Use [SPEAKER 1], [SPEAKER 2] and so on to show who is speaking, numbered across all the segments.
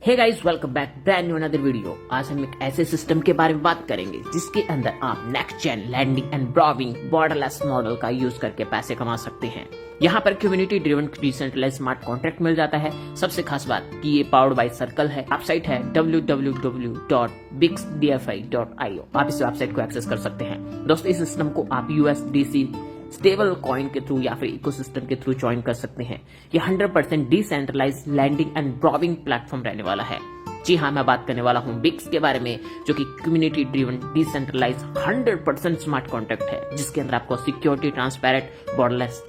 [SPEAKER 1] हे guys, welcome back brand new another video. आज हम एक ऐसे सिस्टम के बारे में बात करेंगे जिसके अंदर आप next gen lending and borrowing borderless model का यूज करके पैसे कमा सकते हैं। यहाँ पर community driven decentralized smart contract मिल जाता है। सबसे खास बात कि ये पावर्ड बाय सर्कल है। वेबसाइट है www.bixdfi.io। आप इस वेबसाइट को एक्सेस कर सकते हैं। दोस्तों, इस सिस्टम को आप USDC स्टेबल कॉइन के थ्रू या फिर इकोसिस्टम के थ्रू ज्वाइन कर सकते हैं। ये 100% डिसेंट्रलाइज्ड लैंडिंग एंड ब्रॉविंग प्लेटफॉर्म रहने वाला है। जी हाँ, मैं बात करने वाला हूँ बिक्स के बारे में, जो कि community driven decentralized 100% smart contract है, जिसके अंदर आपको security, transparent, borderless,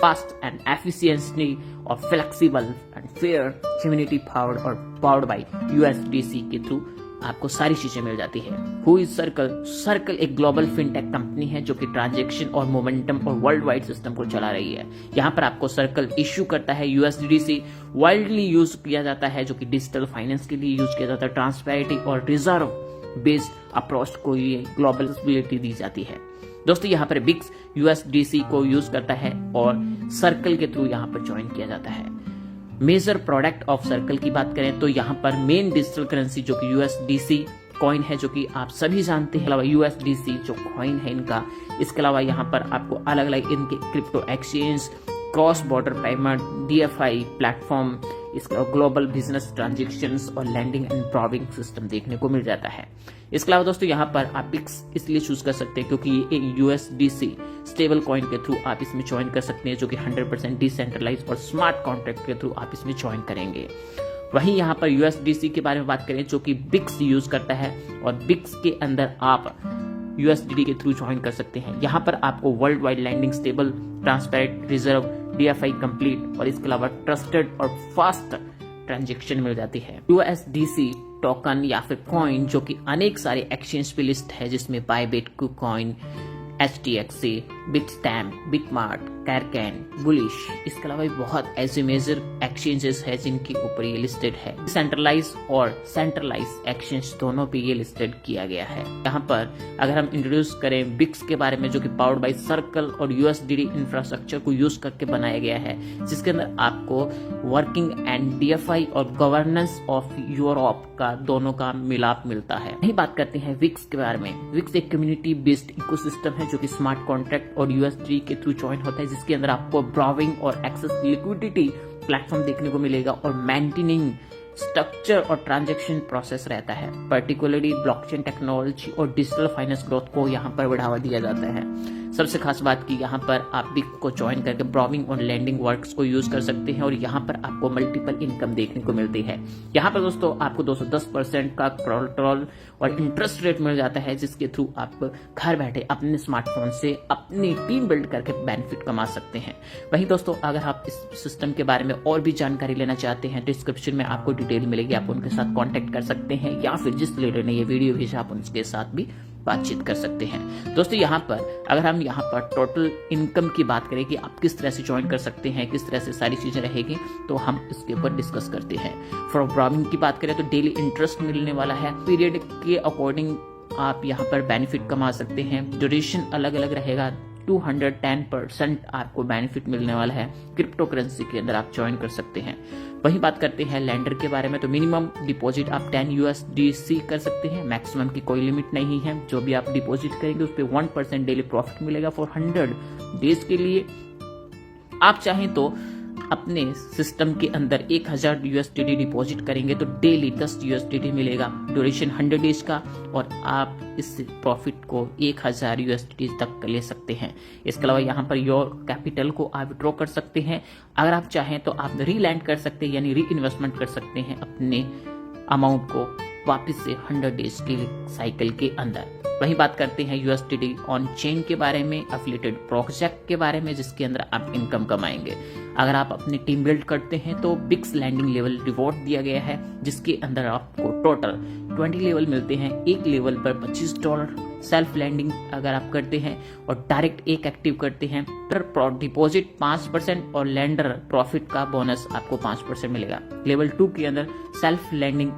[SPEAKER 1] fast and efficiently और flexible and fair community powered और पावर्ड बाय USDC के थ्रू आपको सारी चीजें मिल जाती है। Who is Circle? सर्कल एक ग्लोबल फिनटेक कंपनी है जो कि ट्रांजैक्शन और मोमेंटम और वर्ल्ड वाइड सिस्टम को चला रही है। यहाँ पर आपको सर्कल इश्यू करता है USDC, वाइडली यूज किया जाता है, जो कि डिजिटल फाइनेंस के लिए यूज किया जाता है। ट्रांसपेरेंटी और रिजर्व बेस्ड अप्रोच को ये ग्लोबल विजिबिलिटी दी जाती है। दोस्तों, यहाँ पर बिक्स USDC को यूज करता है और सर्कल के थ्रू यहाँ पर ज्वाइन किया जाता है। मेजर प्रोडक्ट ऑफ सर्कल की बात करें तो यहाँ पर मेन डिजिटल करेंसी जो कि USDC कॉइन है, जो कि आप सभी जानते हैं। अलावा USDC जो कॉइन है इनका, इसके अलावा यहाँ पर आपको अलग अलग इनके crypto exchange, cross border payment, DFI platform, इसका ग्लोबल बिजनेस ट्रांजेक्शन्स और लैंडिंग एंड ब्रॉविंग सिस्टम देखने को मिल जाता है। इसके अलावा दोस्तों, यहाँ पर आप बिक्स इसलिए चूज कर सकते हैं क्योंकि ये USDC स्टेबल कॉइन के थ्रू आप इसमें ज्वाइन कर सकते हैं, जो कि 100% डिसेंट्रलाइज और स्मार्ट कॉन्ट्रैक्ट के थ्रू आप इसमें ज्वाइन करेंगे। वहीं यहाँ पर USDC के बारे में बात करें, जो कि बिक्स यूज करता है, और बिक्स के अंदर आप USDT के थ्रू ज्वाइन कर सकते हैं। यहाँ पर आपको world wide landing, stable, transparent, reserve, DFI complete और इसके अलावा ट्रस्टेड और फास्ट ट्रांजैक्शन मिल जाती है। USDC टोकन या फिर कॉइन जो कि अनेक सारे एक्सचेंज पे लिस्ट है, जिसमें Bybit, KuCoin, HTXC, Bitstamp, BitMart, Kraken, Bullish, इसके अलावा भी बहुत ऐसे मेजर एक्सचेंजेस है जिनके ऊपर ये लिस्टेड है। सेंट्रलाइज और सेंट्रलाइज एक्सचेंज दोनों पे ये लिस्टेड किया गया है। यहाँ पर अगर हम इंट्रोड्यूस करें बिक्स के बारे में, जो कि पावर्ड बाय सर्कल और USDT इंफ्रास्ट्रक्चर को यूज करके बनाया गया है, जिसके अंदर आपको वर्किंग एंड DFI और गवर्नेंस ऑफ यूरोप का दोनों का मिलाप मिलता है। नहीं बात करते हैं विक्स के बारे में। विक्स एक कम्युनिटी बेस्ड इकोसिस्टम है जो कि स्मार्ट कॉन्ट्रैक्ट और USDT के थ्रू ज्वाइन होता है, जिसके अंदर आपको ब्रॉविंग और एक्सेस लिक्विडिटी प्लेटफॉर्म देखने को मिलेगा और मेंटेनिंग स्ट्रक्चर और ट्रांजैक्शन प्रोसेस रहता है। पर्टिकुलरली ब्लॉकचेन टेक्नोलॉजी और डिजिटल फाइनेंस ग्रोथ को यहाँ पर बढ़ावा दिया जाता है। सबसे खास बात की यहाँ पर आप बिक को ज्वाइन करके ब्रॉविंग और लैंडिंग वर्क्स को यूज कर सकते हैं और यहाँ पर आपको मल्टीपल इनकम देखने को मिलती है। यहाँ पर दोस्तों आपको 210% का कोलेटरल और इंटरेस्ट रेट मिल जाता है, जिसके थ्रू आप घर बैठे अपने स्मार्टफोन से अपनी टीम बिल्ड करके बेनिफिट कमा सकते हैं। वहीं दोस्तों, अगर आप इस सिस्टम के बारे में और भी जानकारी लेना चाहते हैं, डिस्क्रिप्शन में आपको डिटेल मिलेगी, आप उनके साथ कॉन्टेक्ट कर सकते हैं, या फिर जिस लीडर ने ये वीडियो भेजा आप उनके साथ भी बातचीत कर सकते हैं। दोस्तों, यहाँ पर अगर हम यहाँ पर टोटल इनकम की बात करें कि आप किस तरह से ज्वाइन कर सकते हैं, किस तरह से सारी चीजें रहेगी, तो हम इसके ऊपर डिस्कस करते हैं। फॉर ब्रॉविंग की बात करें तो डेली इंटरेस्ट मिलने वाला है। पीरियड के अकॉर्डिंग आप यहाँ पर बेनिफिट कमा सकते हैं। ड्यूरेशन अलग अलग रहेगा। 210% आपको बेनिफिट मिलने वाला है। क्रिप्टो करेंसी के अंदर आप ज्वाइन कर सकते हैं। वहीं बात करते हैं लैंडर के बारे में, तो मिनिमम डिपॉजिट आप 10 USDC कर सकते हैं। मैक्सिमम की कोई लिमिट नहीं है। जो भी आप डिपॉजिट करेंगे उस पर 1% डेली प्रॉफिट मिलेगा फॉर 100 डेज के लिए। आप चाहें तो अपने सिस्टम के अंदर 1000 USDT डिपॉजिट करेंगे तो डेली 10 USDT मिलेगा, ड्यूरेशन 100 डेज का, और आप इस प्रॉफिट को 1000 USDT तक ले सकते हैं। इसके अलावा यहाँ पर योर कैपिटल को आप विड्रॉ कर सकते हैं। अगर आप चाहें तो आप रीलैंड कर सकते हैं, यानी री इन्वेस्टमेंट कर सकते हैं अपने अमाउंट को वापस से 100 डेज के साइकिल के अंदर। वहीं बात करते हैं USDT ऑन चेन के बारे में, एफिलिएटेड प्रोजेक्ट के बारे में, जिसके अंदर आप इनकम कमाएंगे। अगर आप अपनी टीम बिल्ड करते हैं तो बिक्स लैंडिंग लेवल रिवॉर्ड दिया गया है, जिसके अंदर आपको टोटल 20 लेवल मिलते हैं। एक लेवल पर $25 सेल्फ लैंडिंग अगर आप करते हैं और डायरेक्ट एक एक्टिव करते हैं, पर डिपॉजिट 5% और लैंडर प्रॉफिट का बोनस आपको 5% मिलेगा। लेवल 2 के अंदर सेल्फ लैंडिंग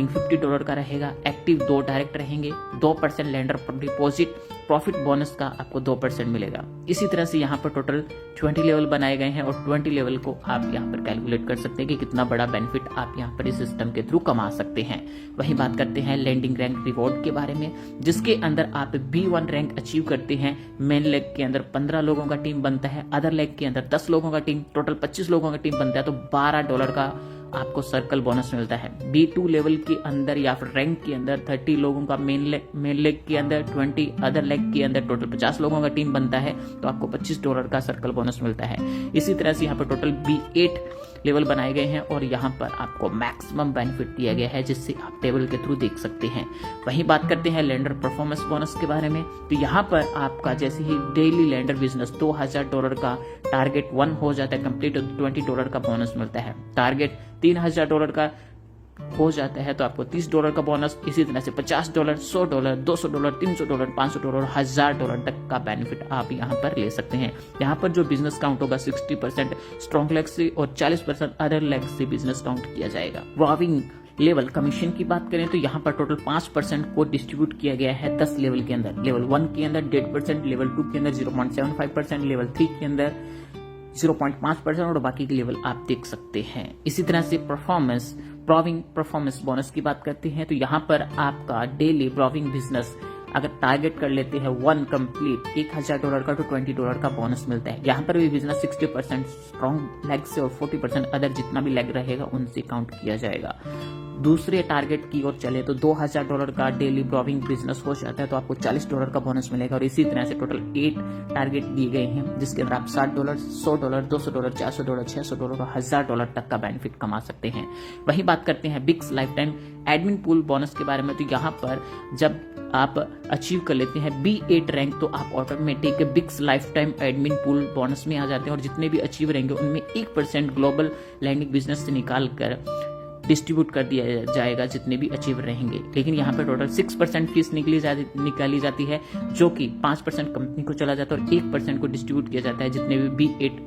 [SPEAKER 1] $50 का रहेगा। एक्टिव 2 डायरेक्ट रहेंगे, 2% लैंडर डिपॉजिट प्रॉफिट बोनस का आपको 2% मिलेगा। इसी तरह से यहाँ पर टोटल 20 लेवल बनाए गए हैं और 20 लेवल को आप यहाँ पर कैलकुलेट कर सकते हैं कि कितना बड़ा बेनिफिट आप यहाँ पर इस सिस्टम के थ्रू कमा सकते हैं। वही बात करते हैं लैंडिंग रैंक रिवॉर्ड के बारे में, जिसके अंदर आप B1 रैंक अचीव करते हैं। मेन लेग के अंदर 15 लोगों का टीम बनता है, अदर लेग के अंदर 10 लोगों का टीम, टोटल 25 लोगों का टीम बनता है, तो $12 का आपको सर्कल बोनस मिलता है। B2 लेवल के अंदर या फिर रैंक के अंदर 30 लोगों का मेन लेग के अंदर 20, अदर लेग के अंदर टोटल 50 लोगों का टीम बनता है, तो आपको $25 का सर्कल बोनस मिलता है। इसी तरह से यहाँ पर टोटल B8 लेवल बनाए गए हैं और यहाँ पर आपको मैक्सिमम बेनिफिट दिया गया है, जिससे आप टेबल के थ्रू देख सकते हैं। वहीं बात करते हैं लैंडर परफॉर्मेंस बोनस के बारे में, तो यहाँ पर आपका जैसे ही डेली लैंडर बिजनेस $2000 का टारगेट 1 हो जाता है कंप्लीट, तो $20 का बोनस मिलता है। टारगेट $3000 का हो जाता है तो आपको $30 का बोनस। इसी तरह से $50, $100, $200, $300, $500, $1000 तक का बेनिफिट आप यहाँ पर ले सकते हैं। यहाँ पर जो बिजनेस काउंट होगा 60% स्ट्रॉन्ग लेग से और 40% अदर लेग से बिजनेस काउंट किया जाएगा। रॉविंग लेवल कमीशन की बात करें तो यहाँ पर टोटल 5% को डिस्ट्रीब्यूट किया गया है 10 लेवल के अंदर। लेवल 1 के अंदर 1.5%, लेवल 2 के अंदर 0.75%, लेवल 3 के अंदर 0.5% और बाकी के लेवल आप देख सकते हैं। इसी तरह से ब्राविंग परफॉर्मेंस बोनस की बात करते हैं तो यहाँ पर आपका डेली ब्राविंग बिजनेस अगर टारगेट कर लेते हैं 1 कंप्लीट $1000 का तो $20 का बोनस मिलता है। यहाँ पर भी बिजनेस 60% स्ट्रॉन्ग लेग से और 40% अदर जितना भी लेग रहेगा उनसे काउंट किया जाएगा। दूसरे टारगेट की ओर चले तो $2000 का डेली ब्राविंग बिजनेस हो जाता है तो आपको $40 का बोनस मिलेगा। और इसी तरह से टोटल 8 टारगेट दिए गए हैं, जिसके अंदर आप $60, $100, $200, $400, $600 और $1000 तक का बेनिफिट कमा सकते हैं। वही बात करते हैं BIX life time admin pool bonus के बारे में, तो यहाँ पर जब आप अचीव कर लेते हैं B8 रैंक तो आप automatic BIX life time admin pool bonus में आ जाते हैं और जितने भी अचीव रहेंगे उनमें 1% ग्लोबल लैंडिंग बिजनेस से निकाल कर डिस्ट्रीब्यूट कर दिया जाएगा जितने भी अचीव रहेंगे। लेकिन यहाँ पर टोटल 6% फीस निकाली जाती है, जो कि 5% कंपनी को चला जाता है और 1% को डिस्ट्रीब्यूट किया जाता है जितने भी B8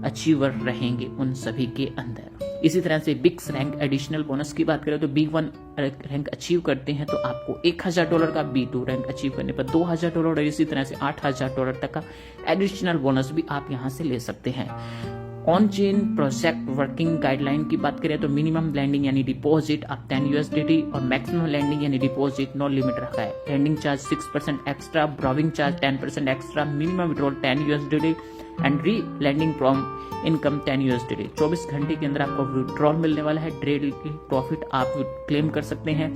[SPEAKER 1] अचीवर रहेंगे उन सभी के अंदर। इसी तरह से बिग्स रैंक एडिशनल बोनस की बात करें तो B1 रैंक अचीव करते हैं तो आपको $1000 का, B2 रैंक अचीव करने पर $2000 और इसी तरह से $8000 तक का एडिशनल बोनस भी आप यहाँ से ले सकते हैं। On chain project working guideline की बात करें तो मिनिमम लैंडिंग यानी डिपॉजिट आप $10 और मैक्सिमम लैंडिंग यानी डिपॉजिट नो लिमिट रखा है। Lending charge 6% extra, borrowing charge 10% extra, minimum withdrawal $10 and relending from income $10। 24 घंटे के अंदर आपको विड्रॉल मिलने वाला है। डेली प्रॉफिट आप क्लेम कर सकते हैं।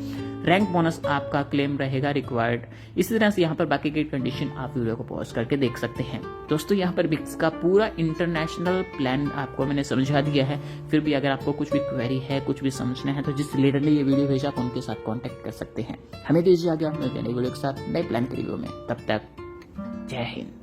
[SPEAKER 1] रैंक बोनस आपका क्लेम रहेगा रिक्वायर्ड। इसी तरह से यहाँ पर बाकी की कंडीशन आप वीडियो को पॉज करके देख सकते हैं। दोस्तों यहाँ पर बिग्स का पूरा इंटरनेशनल प्लान आपको मैंने समझा दिया है। फिर भी अगर आपको कुछ भी क्वेरी है, कुछ भी समझना है तो जिस लीडर ने ये वीडियो भेजा आप उनके साथ कॉन्टेक्ट कर सकते हैं। हमें दीजिए आगे मिलते हैं नई वीडियो के साथ नए प्लान के वीडियो में। तब तक जय हिंद।